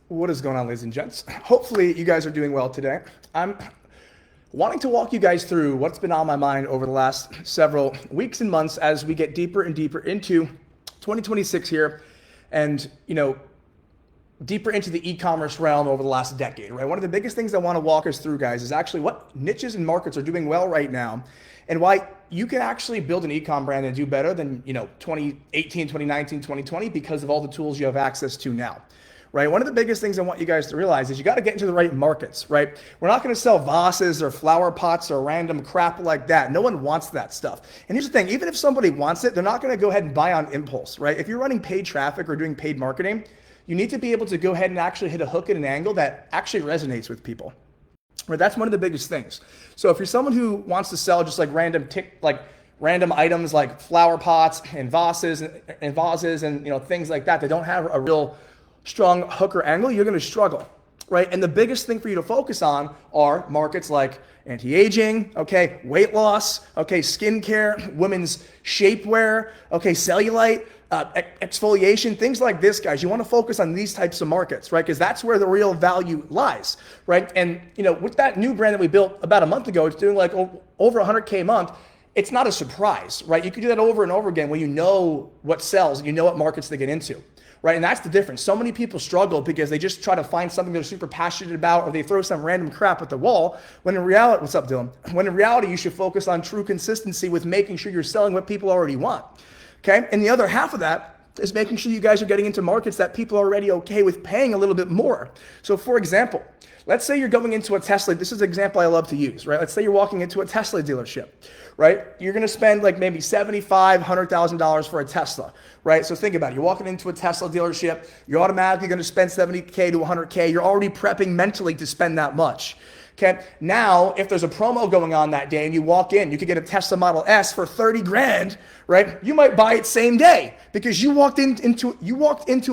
What is going on, ladies and gents? Hopefully you guys are doing well today. I'm wanting to walk you guys through what's been on my mind over the last several weeks and months as we get deeper and deeper into 2026 here, and deeper into the e-commerce realm over the last decade, right? One of the biggest things I want to walk us through, guys, is actually what niches and markets are doing well right now, and why you can actually build an e-com brand and do better than 2018, 2019, 2020 because of all the tools you have access to now. Right? One of the biggest things I want you guys to realize is you got to get into the right markets, right? We're not going to sell vases or flower pots or random crap like that. No one wants that stuff. And here's the thing, even if somebody wants it, they're not going to go ahead and buy on impulse, right? If you're running paid traffic or doing paid marketing, you need to be able to go ahead and actually hit a hook at an angle that actually resonates with people. Right? That's one of the biggest things. So if you're someone who wants to sell just like random items like flower pots and vases and things like that don't have a real strong hooker angle, you're going to struggle, right? And the biggest thing for you to focus on are markets like anti-aging, okay, weight loss, okay, skincare, women's shapewear, okay, cellulite, exfoliation, things like this, guys. You want to focus on these types of markets, right? Because that's where the real value lies, right? And with that new brand that we built about a month ago, it's doing like over 100K a month. It's not a surprise, right? You can do that over and over again when you know what sells and you know what markets to get into. Right? And that's the difference. So many people struggle because they just try to find something they're super passionate about, or they throw some random crap at the wall, when in reality, what's up, Dylan? When in reality, you should focus on true consistency with making sure you're selling what people already want. Okay? And the other half of that is making sure you guys are getting into markets that people are already okay with paying a little bit more. So for example, let's say you're going into a Tesla. This is an example I love to use, right? Let's say you're walking into a Tesla dealership, right? You're going to spend like maybe $75,000, $100,000 for a Tesla, right? So think about it. You're walking into a Tesla dealership. You're automatically going to spend $70K to $100K. You're already prepping mentally to spend that much. Okay. Now, if there's a promo going on that day and you walk in, you could get a Tesla Model S for 30 grand, right? You might buy it same day because you walked into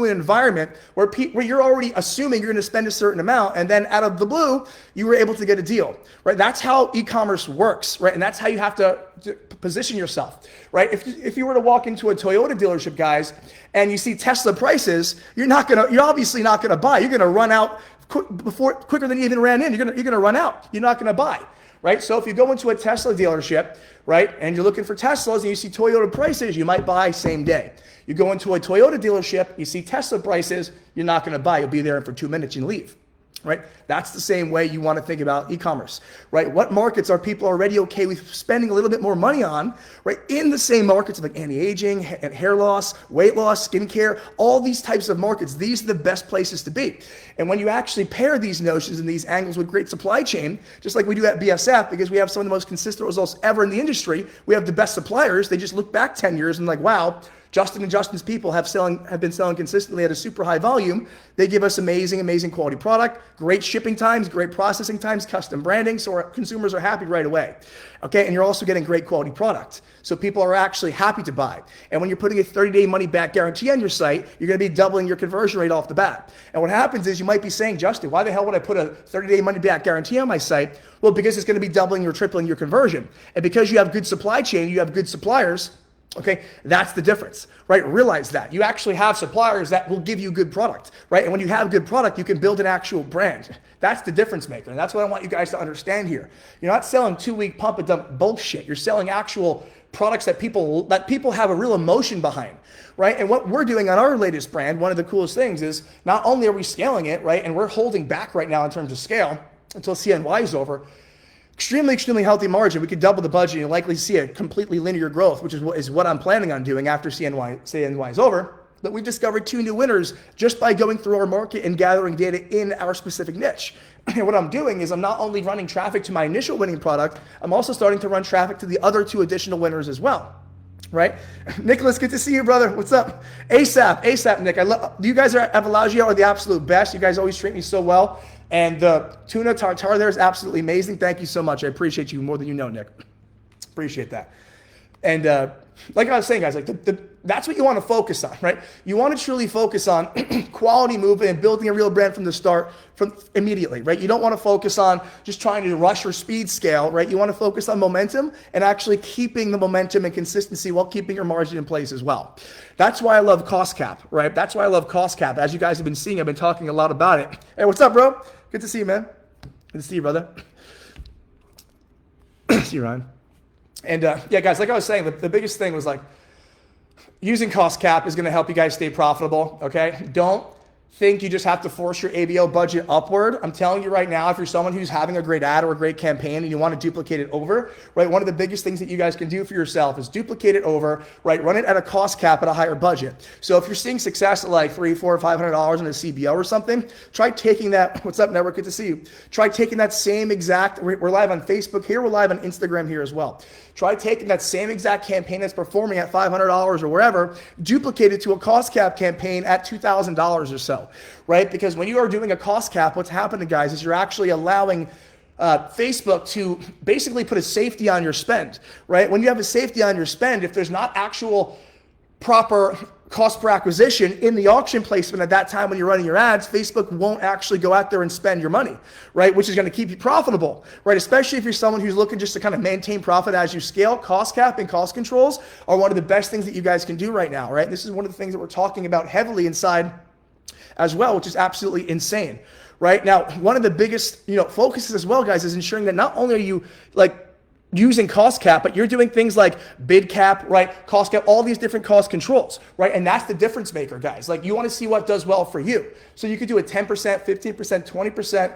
an environment where you're already assuming you're going to spend a certain amount, and then out of the blue, you were able to get a deal, right? That's how e-commerce works, right? And that's how you have to position yourself, right? If you were to walk into a Toyota dealership, guys, and you see Tesla prices, you're obviously not gonna buy. You're gonna run out quicker than you even ran in. You're gonna run out. You're not gonna buy, right? So if you go into a Tesla dealership, right, and you're looking for Teslas and you see Toyota prices, you might buy same day. You go into a Toyota dealership, you see Tesla prices, you're not gonna buy. You'll be there for 2 minutes and leave. Right? That's the same way you want to think about e-commerce, right? What markets are people already okay with spending a little bit more money on, right? In the same markets like anti-aging, hair loss, weight loss, skincare, all these types of markets, these are the best places to be. And when you actually pair these notions and these angles with great supply chain, just like we do at BSF, because we have some of the most consistent results ever in the industry, we have the best suppliers. They just look back 10 years and like, wow, Justin and Justin's people have been selling consistently at a super high volume. They give us amazing quality product, great shipping times, great processing times, custom branding, so our consumers are happy right away. Okay, and you're also getting great quality product. So people are actually happy to buy. And when you're putting a 30-day money-back guarantee on your site, you're gonna be doubling your conversion rate off the bat. And what happens is you might be saying, Justin, why the hell would I put a 30-day money-back guarantee on my site? Well, because it's gonna be doubling or tripling your conversion. And because you have good supply chain, you have good suppliers, okay, that's the difference, right? Realize that. You actually have suppliers that will give you good product, right? And when you have good product, you can build an actual brand. That's the difference maker. And that's what I want you guys to understand here. You're not selling 2-week pump and dump bullshit. You're selling actual products that people have a real emotion behind, right? And what we're doing on our latest brand, one of the coolest things is not only are we scaling it, right? And we're holding back right now in terms of scale until CNY is over. Extremely healthy margin. We could double the budget and you'll likely see a completely linear growth, which is what I'm planning on doing after CNY is over. But we've discovered 2 new winners just by going through our market and gathering data in our specific niche. And what I'm doing is I'm not only running traffic to my initial winning product, I'm also starting to run traffic to the other 2 additional winners as well. Right? Nicholas, good to see you, brother. What's up? ASAP, Nick. You guys at Avalagio are the absolute best. You guys always treat me so well. And the tuna tartare there is absolutely amazing. Thank you so much. I appreciate you more than you know, Nick. Appreciate that. And like I was saying, guys, like that's what you want to focus on, right? You want to truly focus on quality movement and building a real brand from the start, from immediately, right? You don't want to focus on just trying to rush or speed scale, right? You want to focus on momentum and actually keeping the momentum and consistency while keeping your margin in place as well. That's why I love cost cap, right? That's why I love cost cap. As you guys have been seeing, I've been talking a lot about it. Hey, what's up, bro? Good to see you, man. Good to see you, brother. See you, Ryan. And yeah, guys, like I was saying, the biggest thing was like using cost cap is going to help you guys stay profitable. Okay. Don't think you just have to force your ABO budget upward. I'm telling you right now, if you're someone who's having a great ad or a great campaign and you want to duplicate it over, right? One of the biggest things that you guys can do for yourself is duplicate it over, right? Run it at a cost cap at a higher budget. So if you're seeing success at like $300, $400, $500 in a CBO or something, try taking that. What's up, network? Good to see you. Try taking that same exact, we're live on Facebook here. We're live on Instagram here as well. Try taking that same exact campaign that's performing at $500 or wherever, duplicate it to a cost cap campaign at $2,000 or so, right? Because when you are doing a cost cap, what's happening, guys, is you're actually allowing Facebook to basically put a safety on your spend, right? When you have a safety on your spend, if there's not actual proper cost per acquisition in the auction placement at that time when you're running your ads, Facebook won't actually go out there and spend your money, right? Which is going to keep you profitable, right? Especially if you're someone who's looking just to kind of maintain profit as you scale. Cost cap and cost controls are one of the best things that you guys can do right now, right? This is one of the things that we're talking about heavily inside as well, which is absolutely insane, right? Now, one of the biggest, focuses as well, guys, is ensuring that not only are you like using cost cap, but you're doing things like bid cap, right? Cost cap, all these different cost controls, right? And that's the difference maker, guys. Like you want to see what does well for you. So you could do a 10%, 15%, 20%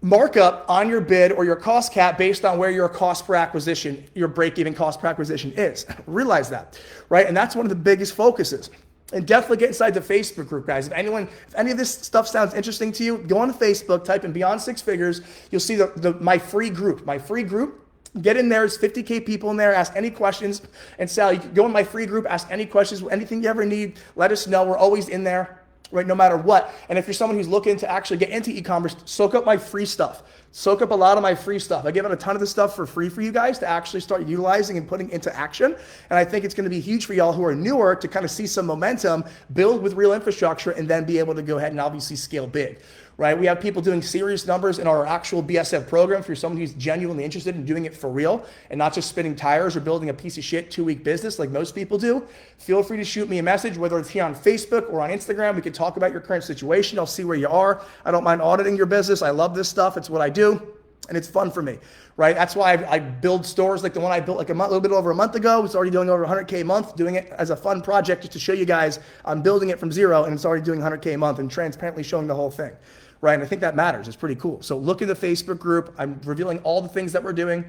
markup on your bid or your cost cap based on where your cost per acquisition, your break-even cost per acquisition is. Realize that, right? And that's one of the biggest focuses. And definitely get inside the Facebook group, guys. If any of this stuff sounds interesting to you, go on Facebook, type in Beyond Six Figures. You'll see my free group. My free group. Get in there. There's 50K people in there. Ask any questions. And Sal, you can go in my free group, ask any questions, anything you ever need. Let us know. We're always in there, right? No matter what. And if you're someone who's looking to actually get into e-commerce, soak up my free stuff. Soak up a lot of my free stuff. I give out a ton of this stuff for free for you guys to actually start utilizing and putting into action. And I think it's going to be huge for y'all who are newer to kind of see some momentum, build with real infrastructure, and then be able to go ahead and obviously scale big. Right? We have people doing serious numbers in our actual BSF program. If you're someone who's genuinely interested in doing it for real and not just spinning tires or building a piece of shit 2-week business like most people do, feel free to shoot me a message, whether it's here on Facebook or on Instagram. We can talk about your current situation. I'll see where you are. I don't mind auditing your business. I love this stuff. It's what I do, and it's fun for me. Right? That's why I build stores like the one I built like a little bit over a month ago. It's already doing over 100K a month, doing it as a fun project just to show you guys I'm building it from zero, and it's already doing 100K a month and transparently showing the whole thing. Right? And I think that matters. It's pretty cool. So look at the Facebook group. I'm revealing all the things that we're doing.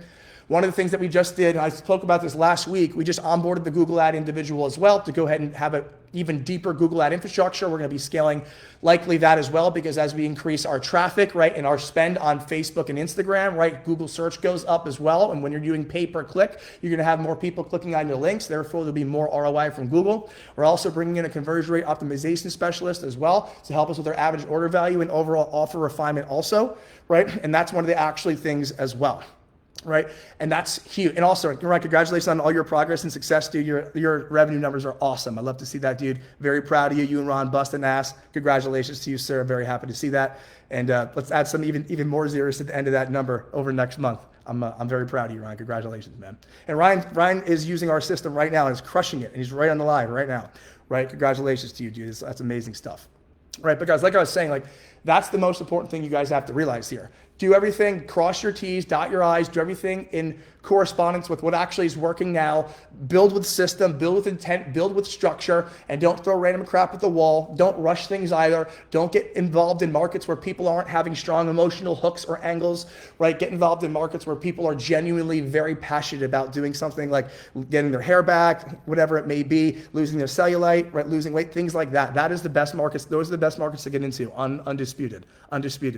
One of the things that we just did, and I spoke about this last week, we just onboarded the Google Ad individual as well to go ahead and have an even deeper Google Ad infrastructure. We're going to be scaling likely that as well, because as we increase our traffic, right, and our spend on Facebook and Instagram, right, Google search goes up as well. And when you're doing pay per click, you're going to have more people clicking on your links. Therefore, there'll be more ROI from Google. We're also bringing in a conversion rate optimization specialist as well to help us with our average order value and overall offer refinement also, right? And that's one of the actually things as well. Right? And that's huge. And also, Ryan, congratulations on all your progress and success, dude. Your revenue numbers are awesome. I love to see that, dude. Very proud of you. You and Ron busting ass. Congratulations to you, sir. Very happy to see that. And let's add some even more zeros at the end of that number over next month. I'm very proud of you, Ryan. Congratulations, man. And Ryan is using our system right now and is crushing it. And he's right on the live right now. Right? Congratulations to you, dude. That's amazing stuff. Right? But guys, like I was saying, like that's the most important thing you guys have to realize here. Do everything, cross your T's, dot your I's, do everything in correspondence with what actually is working now. Build with system, build with intent, build with structure, and don't throw random crap at the wall. Don't rush things either. Don't get involved in markets where people aren't having strong emotional hooks or angles, right? Get involved in markets where people are genuinely very passionate about doing something like getting their hair back, whatever it may be, losing their cellulite, right? Losing weight, things like that. That is the best markets. Those are the best markets to get into, undisputed,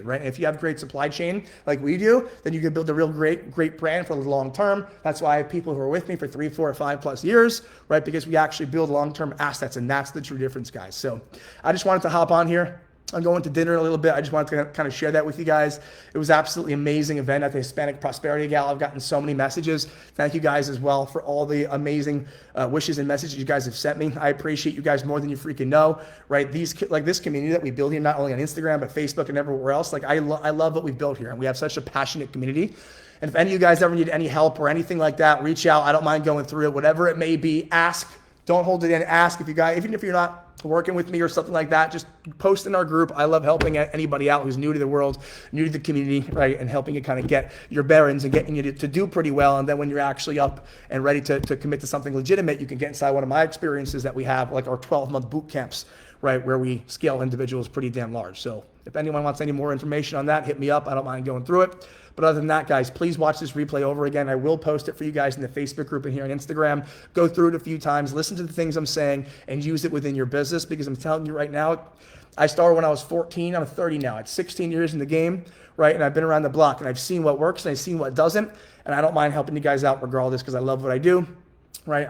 right? And if you have great supply chain like we do, then you can build a real great brand for the long term. That's why I have people who are with me for 3, 4, 5 plus years, right? Because we actually build long-term assets, and that's the true difference, guys. So I just wanted to hop on here, I'm going to dinner in a little bit. I just wanted to kind of share that with you guys. It was absolutely amazing event at the Hispanic Prosperity Gala. I've gotten so many messages. Thank you guys as well for all the amazing wishes and messages you guys have sent me. I appreciate you guys more than you freaking know, right? This community that we build here, not only on Instagram, but Facebook and everywhere else. Like I love what we've built here, and we have such a passionate community. And if any of you guys ever need any help or anything like that, reach out. I don't mind going through it, whatever it may be. Ask. Don't hold it in. Ask if you guys, even if you're not working with me or something like that, just post in our group. I love helping anybody out who's new to the world, new to the community, right? And helping you kind of get your bearings and getting you to do pretty well. And then when you're actually up and ready to commit to something legitimate, you can get inside one of my experiences that we have, like our 12-month boot camps, right? Where we scale individuals pretty damn large. So if anyone wants any more information on that, hit me up. I don't mind going through it. But other than that, guys, please watch this replay over again. I will post it for you guys in the Facebook group and here on Instagram. Go through it a few times, listen to the things I'm saying, and use it within your business, because I'm telling you right now, I started when I was 14. I'm 30 now. It's 16 years in the game, right? And I've been around the block, and I've seen what works, and I've seen what doesn't, and I don't mind helping you guys out regardless, because I love what I do, right?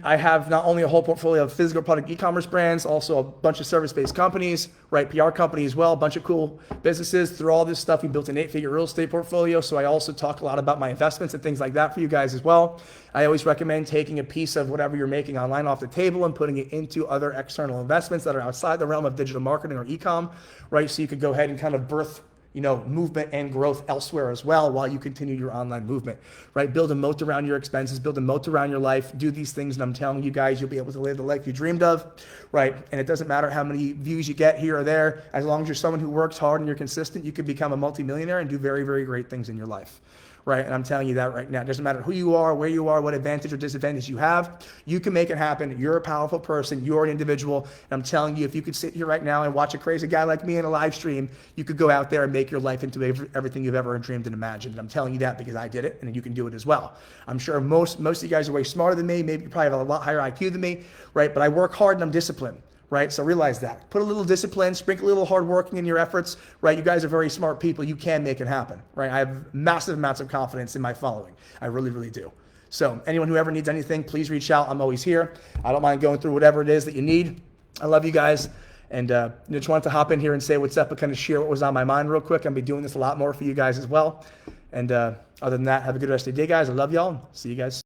I have not only a whole portfolio of physical product e-commerce brands, also a bunch of service-based companies, right? PR company as well, a bunch of cool businesses. Through all this stuff, we built an 8-figure real estate portfolio. So I also talk a lot about my investments and things like that for you guys as well. I always recommend taking a piece of whatever you're making online off the table and putting it into other external investments that are outside the realm of digital marketing or e-com, right? So you could go ahead and kind of birth movement and growth elsewhere as well while you continue your online movement, right? Build a moat around your expenses, build a moat around your life, do these things, and I'm telling you guys, you'll be able to live the life you dreamed of, right? And it doesn't matter how many views you get here or there, as long as you're someone who works hard and you're consistent, you can become a multimillionaire and do very, very great things in your life. Right? And I'm telling you that right now. It doesn't matter who you are, where you are, what advantage or disadvantage you have. You can make it happen. You're a powerful person. You're an individual. And I'm telling you, if you could sit here right now and watch a crazy guy like me in a live stream, you could go out there and make your life into everything you've ever dreamed and imagined. And I'm telling you that because I did it, and you can do it as well. I'm sure most of you guys are way smarter than me. Maybe you probably have a lot higher IQ than me, right? But I work hard and I'm disciplined. Right? So realize that. Put a little discipline, sprinkle a little hard working in your efforts, right? You guys are very smart people. You can make it happen, right? I have massive amounts of confidence in my following. I really, really do. So anyone who ever needs anything, please reach out. I'm always here. I don't mind going through whatever it is that you need. I love you guys. And just wanted to hop in here and say what's up and kind of share what was on my mind real quick. I'll be doing this a lot more for you guys as well. And other than that, have a good rest of the day, guys. I love y'all. See you guys.